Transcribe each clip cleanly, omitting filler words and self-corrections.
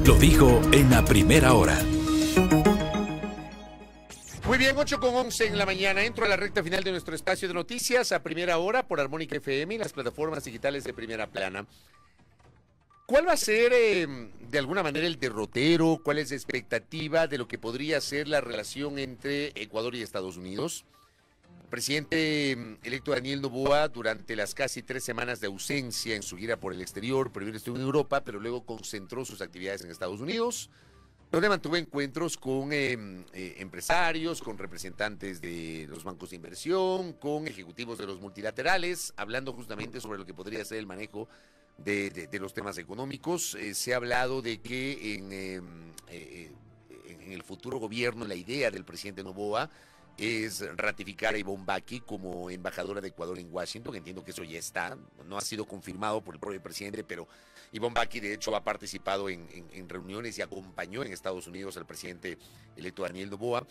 Lo dijo en la primera hora. Muy bien, 8:11 en la mañana. Entro a la recta final de nuestro espacio de noticias a primera hora por Armónica FM y las plataformas digitales de Primera Plana. ¿Cuál va a ser, de alguna manera, el derrotero? ¿Cuál es la expectativa de lo que podría ser la relación entre Ecuador y Estados Unidos? El presidente electo Daniel Noboa, durante las casi 3 semanas de ausencia en su gira por el exterior, primero estuvo en Europa, pero luego concentró sus actividades en Estados Unidos, donde mantuvo encuentros con empresarios, con representantes de los bancos de inversión, con ejecutivos de los multilaterales, hablando justamente sobre lo que podría ser el manejo de los temas económicos. Se ha hablado de que en el futuro gobierno la idea del presidente Noboa es ratificar a Ivonne Bacchi como embajadora de Ecuador en Washington. Entiendo que eso ya está, no ha sido confirmado por el propio presidente, pero Ivonne Bacchi de hecho ha participado en reuniones y acompañó en Estados Unidos al presidente electo Daniel Noboa.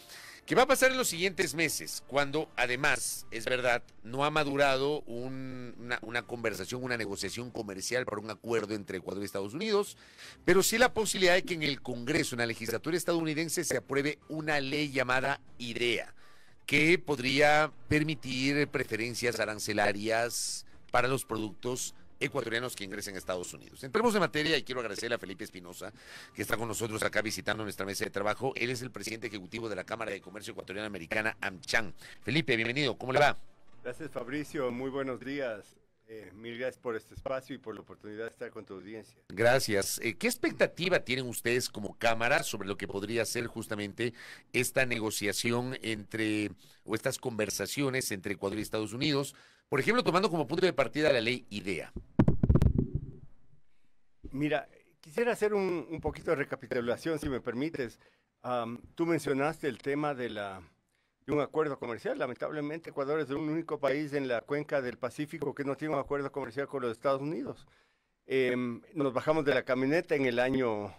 ¿Qué va a pasar en los siguientes meses? Cuando además, es verdad, no ha madurado una conversación, una negociación comercial para un acuerdo entre Ecuador y Estados Unidos, pero sí la posibilidad de que en el Congreso, en la legislatura estadounidense, se apruebe una ley llamada IDEA, que podría permitir preferencias arancelarias para los productos ecuatorianos que ingresen a Estados Unidos. Entremos en materia y quiero agradecerle a Felipe Espinosa, que está con nosotros acá visitando nuestra mesa de trabajo. Él es el presidente ejecutivo de la Cámara de Comercio Ecuatoriana Americana, AmCham. Felipe, bienvenido, ¿cómo le va? Gracias, Fabricio, muy buenos días. Mil gracias por este espacio y por la oportunidad de estar con tu audiencia. Gracias. ¿Qué expectativa tienen ustedes como Cámara sobre lo que podría ser justamente esta negociación o estas conversaciones entre Ecuador y Estados Unidos? Por ejemplo, tomando como punto de partida la ley IDEA. Mira, quisiera hacer un poquito de recapitulación, si me permites. Tú mencionaste el tema de un acuerdo comercial. Lamentablemente, Ecuador es el único país en la cuenca del Pacífico que no tiene un acuerdo comercial con los Estados Unidos. Nos bajamos de la camioneta en el año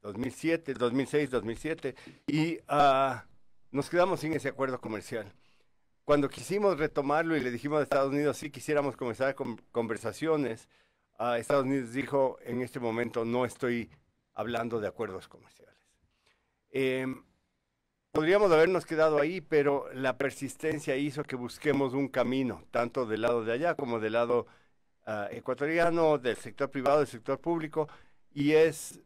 2007, 2006, 2007 y nos quedamos sin ese acuerdo comercial. Cuando quisimos retomarlo y le dijimos a Estados Unidos si quisiéramos comenzar con conversaciones, Estados Unidos dijo: en este momento no estoy hablando de acuerdos comerciales. Podríamos habernos quedado ahí, pero la persistencia hizo que busquemos un camino, tanto del lado de allá como del lado ecuatoriano, del sector privado, del sector público, y es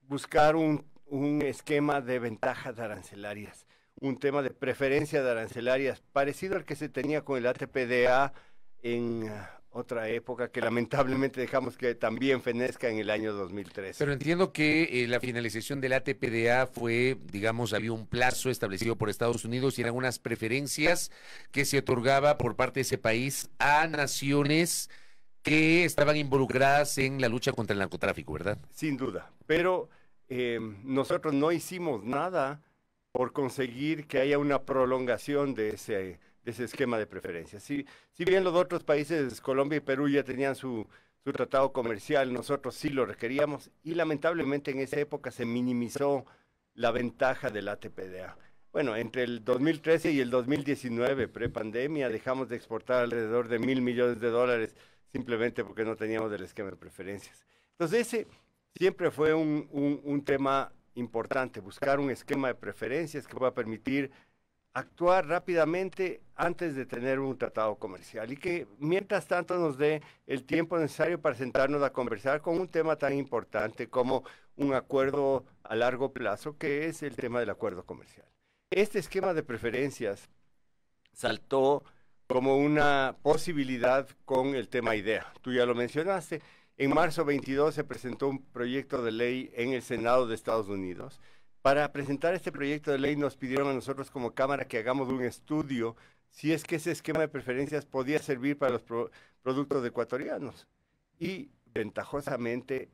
buscar un esquema de ventajas arancelarias, un tema de preferencia de arancelarias, parecido al que se tenía con el ATPDA en otra época, que lamentablemente dejamos que también fenezca en el año 2013. Pero entiendo que la finalización del ATPDA fue, digamos, había un plazo establecido por Estados Unidos y eran unas preferencias que se otorgaba por parte de ese país a naciones que estaban involucradas en la lucha contra el narcotráfico, ¿verdad? Sin duda, pero nosotros no hicimos nada por conseguir que haya una prolongación de ese esquema de preferencias. Si bien los otros países, Colombia y Perú, ya tenían su tratado comercial, nosotros sí lo requeríamos y lamentablemente en esa época se minimizó la ventaja del ATPDA. Bueno, entre el 2013 y el 2019, prepandemia, dejamos de exportar alrededor de $1.000 millones simplemente porque no teníamos el esquema de preferencias. Entonces ese siempre fue un tema importante, buscar un esquema de preferencias que pueda permitir actuar rápidamente antes de tener un tratado comercial y que mientras tanto nos dé el tiempo necesario para sentarnos a conversar con un tema tan importante como un acuerdo a largo plazo, que es el tema del acuerdo comercial. Este esquema de preferencias saltó como una posibilidad con el tema IDEA. Tú ya lo mencionaste. En marzo 22 se presentó un proyecto de ley en el Senado de Estados Unidos. Para presentar este proyecto de ley nos pidieron a nosotros como Cámara que hagamos un estudio si es que ese esquema de preferencias podía servir para los productos ecuatorianos. Y ventajosamente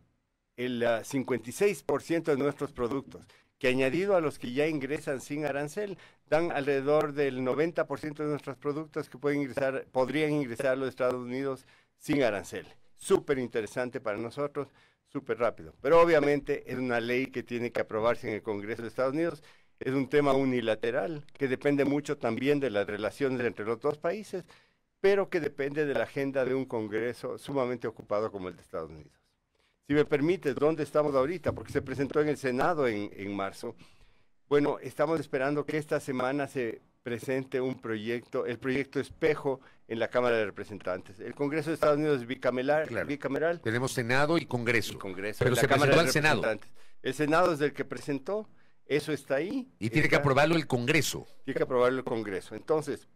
el 56% de nuestros productos, que añadido a los que ya ingresan sin arancel, dan alrededor del 90% de nuestros productos que podrían ingresar a los Estados Unidos sin arancel. Súper interesante para nosotros, súper rápido. Pero obviamente es una ley que tiene que aprobarse en el Congreso de Estados Unidos. Es un tema unilateral que depende mucho también de las relaciones entre los dos países, pero que depende de la agenda de un Congreso sumamente ocupado como el de Estados Unidos. Si me permites, ¿dónde estamos ahorita? Porque se presentó en el Senado en marzo. Bueno, estamos esperando que esta semana se presente un proyecto, el proyecto espejo en la Cámara de Representantes. El Congreso de Estados Unidos es bicameral. Claro. Bicameral. Tenemos Senado y Congreso. Y Congreso. Pero La se Cámara presentó de al Senado. Representantes. El Senado es el que presentó, eso está ahí. Y tiene que aprobarlo el Congreso. Tiene que aprobarlo el Congreso. Entonces,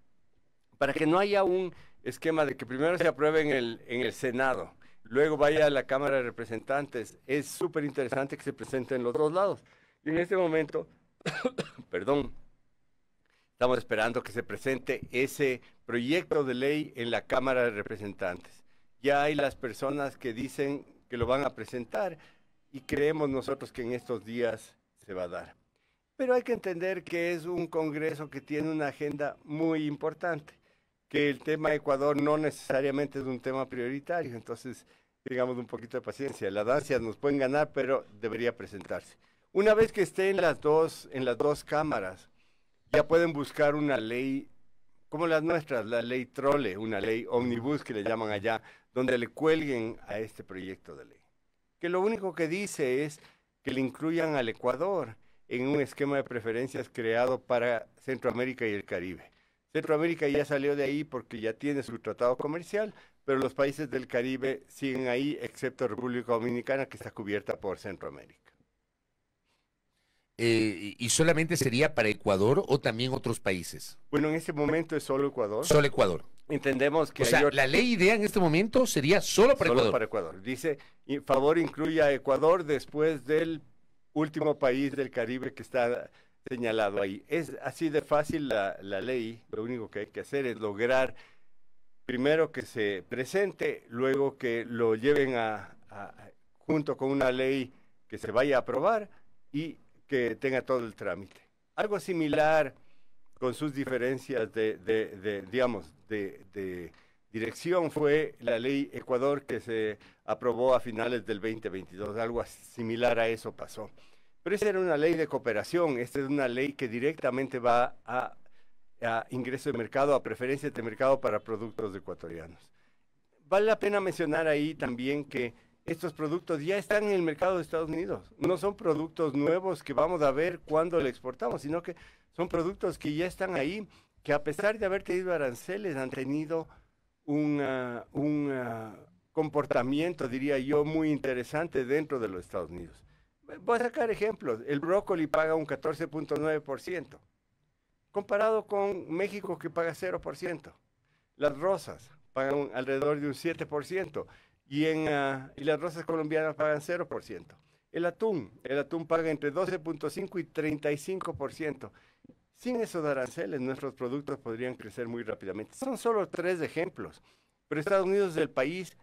para que no haya un esquema de que primero se apruebe en el Senado, luego vaya a la Cámara de Representantes, es súper interesante que se presente en los dos lados. Y en este momento, perdón, estamos esperando que se presente ese proyecto de ley en la Cámara de Representantes. Ya hay las personas que dicen que lo van a presentar y creemos nosotros que en estos días se va a dar. Pero hay que entender que es un Congreso que tiene una agenda muy importante, que el tema Ecuador no necesariamente es un tema prioritario, entonces digamos un poquito de paciencia. Las ansias nos pueden ganar, pero debería presentarse. Una vez que esté en las dos cámaras, ya pueden buscar una ley como las nuestras, la ley Trole, una ley omnibus que le llaman allá, donde le cuelguen a este proyecto de ley. Que lo único que dice es que le incluyan al Ecuador en un esquema de preferencias creado para Centroamérica y el Caribe. Centroamérica ya salió de ahí porque ya tiene su tratado comercial, pero los países del Caribe siguen ahí, excepto República Dominicana, que está cubierta por Centroamérica. ¿Y solamente sería para Ecuador o también otros países? Bueno, en este momento es solo Ecuador. Solo Ecuador. Entendemos que o sea, la ley idea en este momento sería solo para Ecuador. Solo para Ecuador. Dice, favor incluye a Ecuador después del último país del Caribe que está señalado ahí. Es así de fácil la ley. Lo único que hay que hacer es lograr primero que se presente, luego que lo lleven junto con una ley que se vaya a aprobar y que tenga todo el trámite. Algo similar con sus diferencias de dirección fue la ley Ecuador que se aprobó a finales del 2022. Algo similar a eso pasó. Pero esa era una ley de cooperación, esta es una ley que directamente va a ingreso de mercado, a preferencias de mercado para productos ecuatorianos. Vale la pena mencionar ahí también que estos productos ya están en el mercado de Estados Unidos. No son productos nuevos que vamos a ver cuando le exportamos, sino que son productos que ya están ahí, que a pesar de haber tenido aranceles han tenido un comportamiento, diría yo, muy interesante dentro de los Estados Unidos. Voy a sacar ejemplos. El brócoli paga un 14.9%, comparado con México que paga 0%. Las rosas pagan alrededor de un 7%. Y las rosas colombianas pagan 0%. El atún paga entre 12.5 y 35%. Sin esos aranceles, nuestros productos podrían crecer muy rápidamente. Son solo 3 ejemplos. Pero Estados Unidos es el país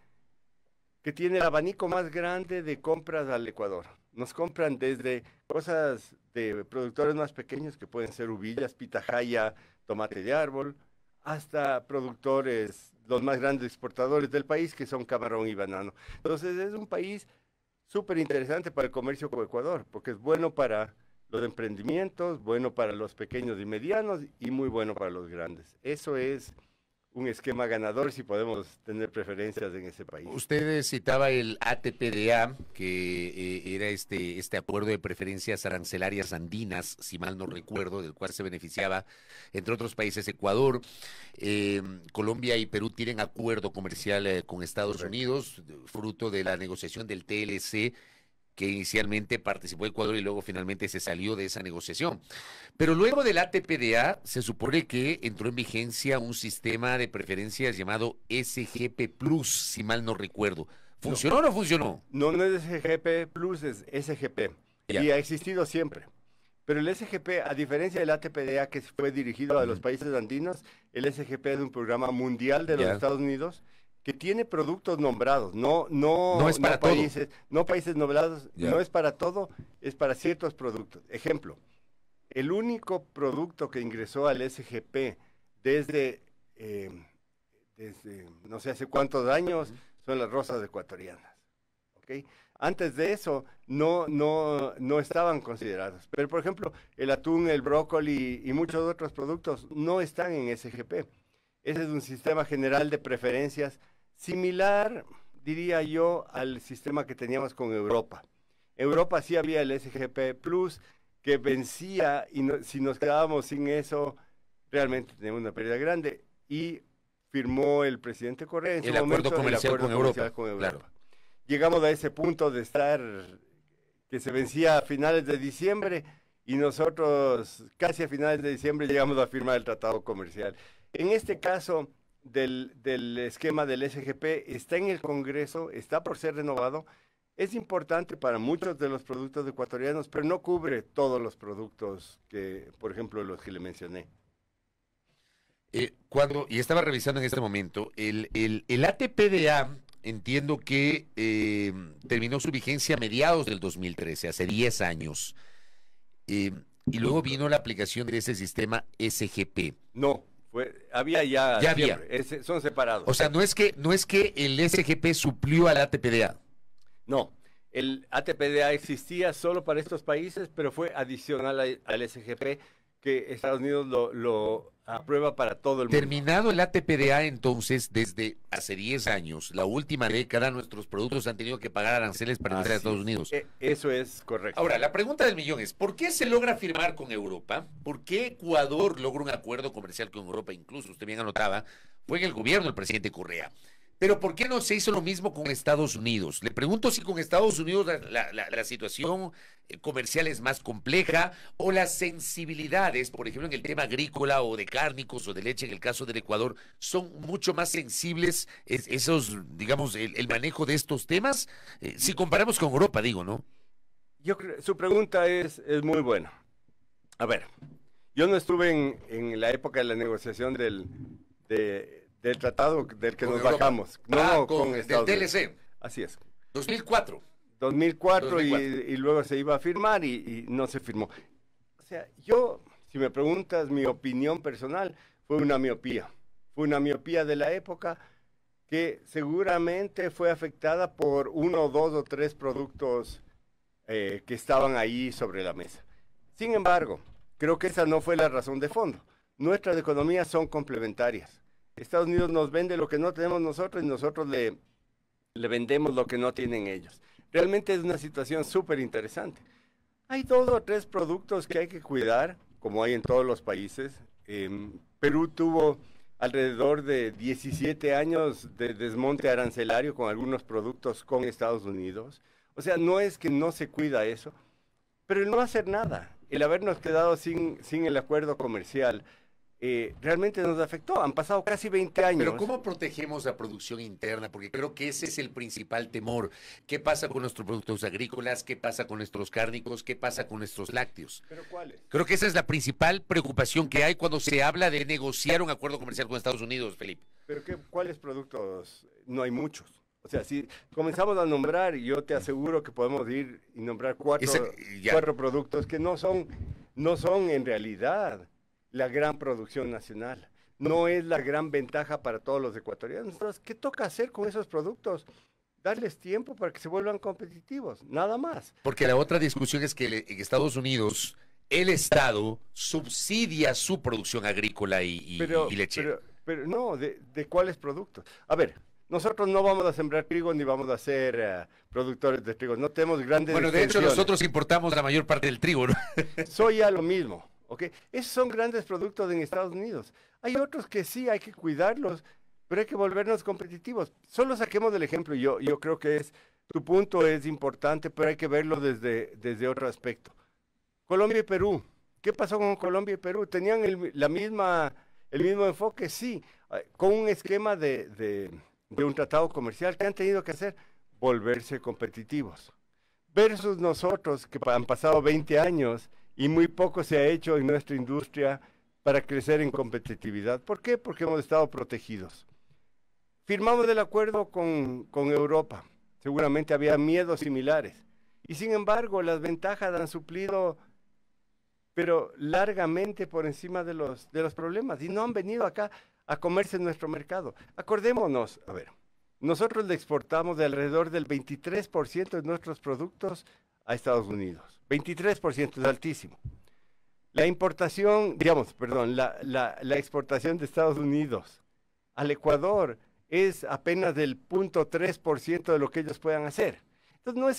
que tiene el abanico más grande de compras al Ecuador. Nos compran desde cosas de productores más pequeños, que pueden ser uvillas, pitahaya, tomate de árbol, hasta productores, los más grandes exportadores del país, que son camarón y banano. Entonces es un país súper interesante para el comercio con Ecuador, porque es bueno para los emprendimientos, bueno para los pequeños y medianos y muy bueno para los grandes. Eso es un esquema ganador si podemos tener preferencias en ese país. Usted citaba el ATPDA, que era este acuerdo de preferencias arancelarias andinas, si mal no recuerdo, del cual se beneficiaba, entre otros países, Ecuador. Colombia y Perú tienen acuerdo comercial con Estados Unidos, fruto de la negociación del TLC, que inicialmente participó Ecuador y luego finalmente se salió de esa negociación. Pero luego del ATPDA se supone que entró en vigencia un sistema de preferencias llamado SGP Plus, si mal no recuerdo. ¿Funcionó o no funcionó? No es SGP Plus, es SGP. Ya. Y ha existido siempre. Pero el SGP, a diferencia del ATPDA que fue dirigido a los países andinos, el SGP es un programa mundial de los Estados Unidos que tiene productos nombrados, no es para países, no países nombrados, Ya. no es para todo, es para ciertos productos. Ejemplo, el único producto que ingresó al SGP desde no sé hace cuántos años son las rosas ecuatorianas. ¿Okay? Antes de eso no estaban considerados. Pero por ejemplo, el atún, el brócoli y muchos otros productos no están en SGP. Ese es un sistema general de preferencias similar, diría yo, al sistema que teníamos con Europa. Europa sí había el SGP Plus que vencía y si nos quedábamos sin eso, realmente teníamos una pérdida grande. Y firmó el presidente Correa en su momento el acuerdo comercial con Europa. Claro. Llegamos a ese punto de estar, que se vencía a finales de diciembre y nosotros casi a finales de diciembre llegamos a firmar el tratado comercial. En este caso del esquema del SGP está en el Congreso, está por ser renovado. Es importante para muchos de los productos ecuatorianos, pero no cubre todos los productos que, por ejemplo, los que le mencioné. Y estaba revisando en este momento, el ATPDA, entiendo que terminó su vigencia a mediados del 2013, hace 10 años. Y luego vino la aplicación de ese sistema SGP. No, había ya había. Son separados. O sea, no es que el SGP suplió al ATPDA. No, el ATPDA existía solo para estos países, pero fue adicional al SGP que Estados Unidos lo aprueba para todo el mundo. Terminado el ATPDA, entonces, desde hace 10 años, la última década, nuestros productos han tenido que pagar aranceles para entrar a Estados Unidos. Eso es correcto. Ahora, la pregunta del millón es, ¿por qué se logra firmar con Europa? ¿Por qué Ecuador logra un acuerdo comercial con Europa? Incluso, usted bien anotaba, fue en el gobierno del presidente Correa. Pero ¿por qué no se hizo lo mismo con Estados Unidos? Le pregunto si con Estados Unidos la situación comercial es más compleja o las sensibilidades, por ejemplo, en el tema agrícola o de cárnicos o de leche, en el caso del Ecuador, son mucho más sensibles esos, digamos, el manejo de estos temas, si comparamos con Europa, digo, ¿no? Yo creo, su pregunta es muy buena. A ver, yo no estuve en la época de la negociación del tratado del que nos bajamos. Con Estados Unidos. TLC. Así es. 2004. 2004. Y luego se iba a firmar y no se firmó. O sea, si me preguntas mi opinión personal, fue una miopía. Fue una miopía de la época que seguramente fue afectada por 1, 2 o 3 productos que estaban ahí sobre la mesa. Sin embargo, creo que esa no fue la razón de fondo. Nuestras economías son complementarias. Estados Unidos nos vende lo que no tenemos nosotros y nosotros le vendemos lo que no tienen ellos. Realmente es una situación súper interesante. Hay 2 o 3 productos que hay que cuidar, como hay en todos los países. Perú tuvo alrededor de 17 años de desmonte arancelario con algunos productos con Estados Unidos. O sea, no es que no se cuida eso, pero el no hacer nada, el habernos quedado sin el acuerdo comercial, realmente nos afectó. Han pasado casi 20 años. Pero ¿cómo protegemos la producción interna? Porque creo que ese es el principal temor. ¿Qué pasa con nuestros productos agrícolas? ¿Qué pasa con nuestros cárnicos? ¿Qué pasa con nuestros lácteos? ¿Pero cuáles? Creo que esa es la principal preocupación que hay cuando se habla de negociar un acuerdo comercial con Estados Unidos, Felipe. ¿Pero cuáles productos? No hay muchos. O sea, si comenzamos a nombrar, yo te aseguro que podemos ir y nombrar cuatro productos que no son en realidad la gran producción nacional. No es la gran ventaja para todos los ecuatorianos. Entonces, ¿qué toca hacer con esos productos? Darles tiempo para que se vuelvan competitivos, nada más. Porque la otra discusión es que en Estados Unidos el Estado subsidia su producción agrícola y lechera. Pero no, ¿de cuáles productos? A ver, nosotros no vamos a sembrar trigo ni vamos a ser productores de trigo. No tenemos grandes de hecho nosotros importamos la mayor parte del trigo, ¿no? Soya lo mismo, ¿ok? Esos son grandes productos en Estados Unidos. Hay otros que sí hay que cuidarlos, pero hay que volvernos competitivos. Solo saquemos del ejemplo. Yo creo que tu punto es importante, pero hay que verlo desde otro aspecto. Colombia y Perú. ¿Qué pasó con Colombia y Perú? ¿Tenían el mismo enfoque? Sí, con un esquema de un tratado comercial. ¿Qué han tenido que hacer? Volverse competitivos. Versus nosotros, que han pasado 20 años y muy poco se ha hecho en nuestra industria para crecer en competitividad. ¿Por qué? Porque hemos estado protegidos. Firmamos el acuerdo con Europa. Seguramente había miedos similares. Y sin embargo, las ventajas han suplido, pero largamente por encima de los problemas. Y no han venido acá a comerse nuestro mercado. Acordémonos, a ver, nosotros le exportamos de alrededor del 23% de nuestros productos a Estados Unidos. 23% es altísimo. La importación, la exportación de Estados Unidos al Ecuador es apenas del 0.3% de lo que ellos puedan hacer. Entonces no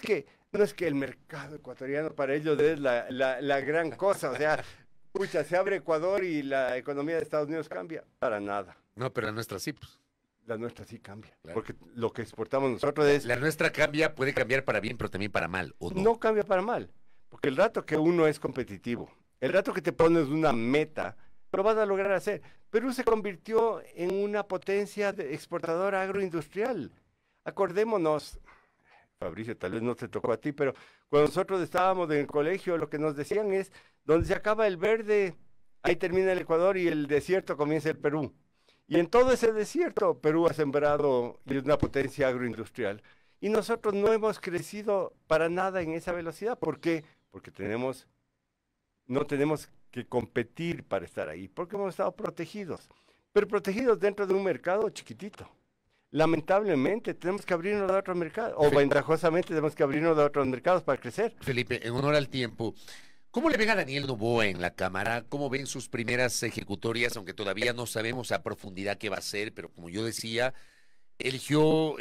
es que el mercado ecuatoriano para ellos es la gran cosa, o sea, pucha, se abre Ecuador y la economía de Estados Unidos cambia, para nada. No, pero la nuestra sí, pues. La nuestra sí cambia, Claro. porque lo que exportamos nosotros es... La nuestra cambia, puede cambiar para bien, pero también para mal, ¿o no? No cambia para mal, porque el rato que uno es competitivo, el rato que te pones una meta, lo vas a lograr hacer. Perú se convirtió en una potencia exportadora agroindustrial. Acordémonos, Fabricio, tal vez no te tocó a ti, pero cuando nosotros estábamos en el colegio, lo que nos decían es, donde se acaba el verde, ahí termina el Ecuador y el desierto comienza el Perú. Y en todo ese desierto, Perú ha sembrado y es una potencia agroindustrial. Y nosotros no hemos crecido para nada en esa velocidad. ¿Por qué? Porque no tenemos que competir para estar ahí, porque hemos estado protegidos, pero protegidos dentro de un mercado chiquitito. Lamentablemente tenemos que abrirnos a otros mercados, o ventajosamente tenemos que abrirnos a otros mercados para crecer. Felipe, en honor al tiempo, ¿cómo le ven a Daniel Noboa en la Cámara? ¿Cómo ven sus primeras ejecutorias? Aunque todavía no sabemos a profundidad qué va a hacer, pero como yo decía, eligió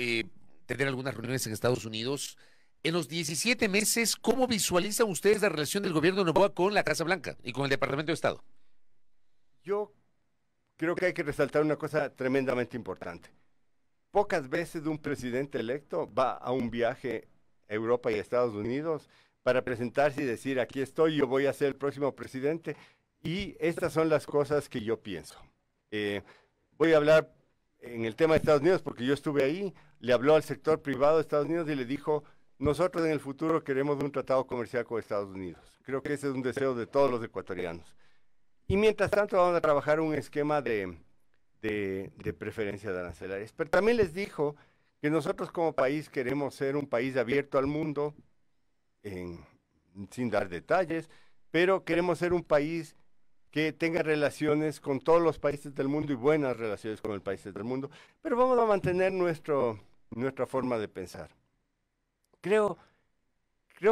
tener algunas reuniones en Estados Unidos. En los 17 meses, ¿cómo visualizan ustedes la relación del gobierno de Noboa con la Casa Blanca y con el Departamento de Estado? Yo creo que hay que resaltar una cosa tremendamente importante. Pocas veces un presidente electo va a un viaje a Europa y a Estados Unidos para presentarse y decir, aquí estoy, yo voy a ser el próximo presidente. Y estas son las cosas que yo pienso. Voy a hablar en el tema de Estados Unidos porque yo estuve ahí, le habló al sector privado de Estados Unidos y le dijo, nosotros en el futuro queremos un tratado comercial con Estados Unidos. Creo que ese es un deseo de todos los ecuatorianos. Y mientras tanto vamos a trabajar un esquema de preferencias arancelarias. Pero también les dijo que nosotros como país queremos ser un país abierto al mundo, sin dar detalles, pero queremos ser un país que tenga relaciones con todos los países del mundo y buenas relaciones con los países del mundo, pero vamos a mantener nuestra forma de pensar. Creo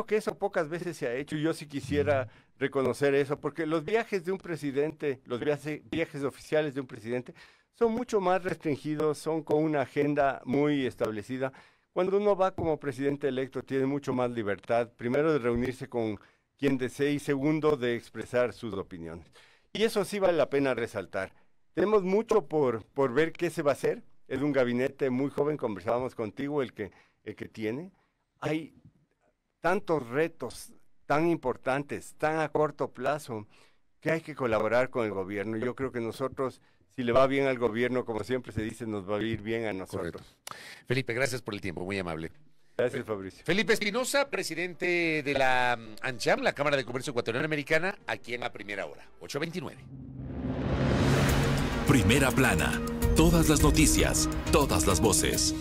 que eso pocas veces se ha hecho y yo sí quisiera reconocer eso, porque los viajes de un presidente, los viajes oficiales de un presidente son mucho más restringidos, son con una agenda muy establecida. Cuando uno va como presidente electo tiene mucho más libertad, primero de reunirse con quien desee y segundo de expresar sus opiniones. Y eso sí vale la pena resaltar. Tenemos mucho por ver qué se va a hacer. Es un gabinete muy joven, conversábamos contigo, el que tiene. Hay tantos retos tan importantes, tan a corto plazo, que hay que colaborar con el gobierno. Yo creo que nosotros, si le va bien al gobierno, como siempre se dice, nos va a ir bien a nosotros. Correcto. Felipe, gracias por el tiempo, muy amable. Gracias, Fabricio. Felipe Espinosa, presidente de la ANCHAM, la Cámara de Comercio Ecuatoriana Americana, aquí en La Primera Hora, 8:29. Primera plana. Todas las noticias, todas las voces.